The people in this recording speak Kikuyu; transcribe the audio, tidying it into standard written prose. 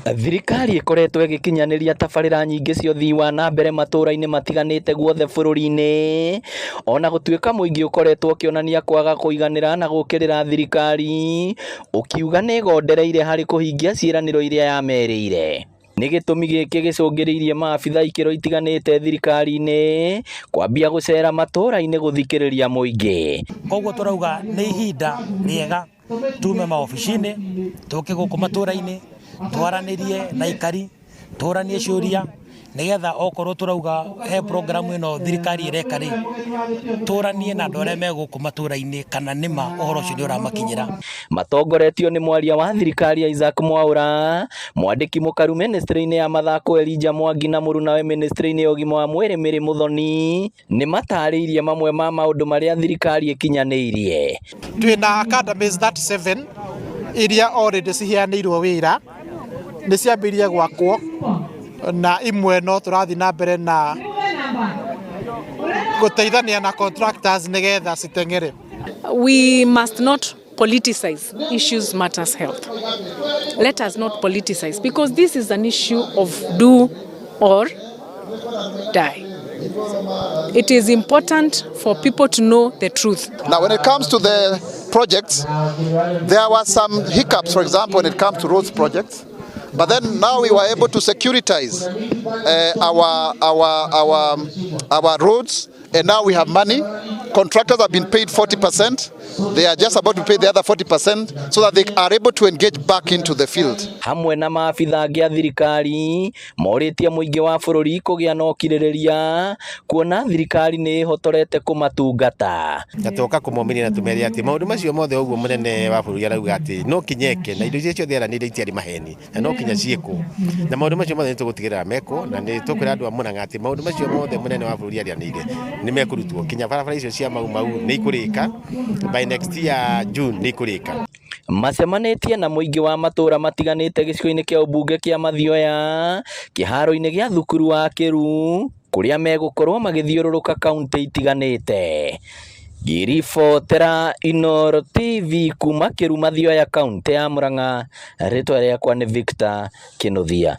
Thirikari ikoretwo igikinyaniria tabarĩra nyingĩ cia ũthii wa na mbere matũra-inĩ matiganĩte guothe bũrũri-inĩ, ona gũtuĩka mũingĩ ũkoretwo ũkĩonania kwaga kũiganĩra na gũkĩrĩra thirikari, ũkiuga nĩ ĩgondereire harĩ kũhingia ciĩranĩro iria yamerĩire. Nĩ gĩtũmi gĩkĩ gĩcũngĩrĩirie maabitha ikĩro itiganĩte thirikari-inĩ kwambia gũcera matũra-inĩ gũthikĩrĩria mũingĩ. Koguo turauga nĩ ihinda rĩega tume maobici-inĩ, tũke gũkũ matũra-inĩ, twaranĩrie na ikari, tũranie ciũria, nigetha okorwo turauga he programu ĩno thirikari ĩreka rĩ, tũranie na andũ arĩa me gũkũ matũra-inĩ kana nĩma ũhoro ũcio nĩ ũramakinyĩra. Matongoretio nĩ mwaria wa thirikari Isaac Mwaũra, mwandĩki mũkaru ministry-inĩ ya mathako Elijah Mwangi na mũrunawe ministry-inĩ ya ũgima wa mwĩrĩ Mary Muthoni, nĩ matarĩirie mamwe ma maũndũ marĩa thirikari ĩkinyanĩirie. Twĩna academies 37 iria already ciheanĩirwo wĩra, nĩ ciambĩrĩirie gwakwo na imwe no tũrathiĩ na mbere na gũteithania na contractors nigetha citeng'ere. We must not politicize issues matters health. Let us not politicize, because this is an issue of do or die. It is important for people to know the truth. Now, when it comes to the projects, there were some hiccups, for example, when it comes to roads projects. But then now we were able to securitize our roads, and now we have money. Contractors have been paid 40%. They are just about to pay the other 40% so that they are able to engage back into the field. Hamwe na maabitha angĩ a thirikari morĩtie mũingĩ wa bũrũri kũgĩa na ũkirĩrĩria, kuona thirikari nĩ ĩhotorete kũmatungata. Gatoka kũmomeria na tũmeria atĩ maũndũ macio mothe ũguo mũnene wa bũrũri arauga atĩ no kinyeke na indo icio ciothe eranĩire itiarĩ maheni na no kinya ciĩkwo, na maũndũ macio mothe nĩ tũgũtigĩrĩra mekwo, na nĩ tũkwĩra andũ a Mũrang'a atĩ maũndũ macio mothe mũnene wa bũrũri arĩanĩire nĩ mekũrutwo, kinya barabara icio cia mau nĩ ikũrĩka by next year June nĩ ikũrĩka. Macemanĩtie na mũingĩ wa matũra matiganĩte gĩcigo-inĩ kĩa ũmbunge kĩa Mathioya, kĩharo-inĩ gĩa thukuru wa Kĩru, kũrĩa megũkorwo magĩthiũrũrũka kaunti itiganĩte. Ngĩribotera Inooro TV kuma Kĩru Mathioya, kaunti ya Mũrang'a, rĩtwa rĩakwa nĩ Victor Kĩnuthia.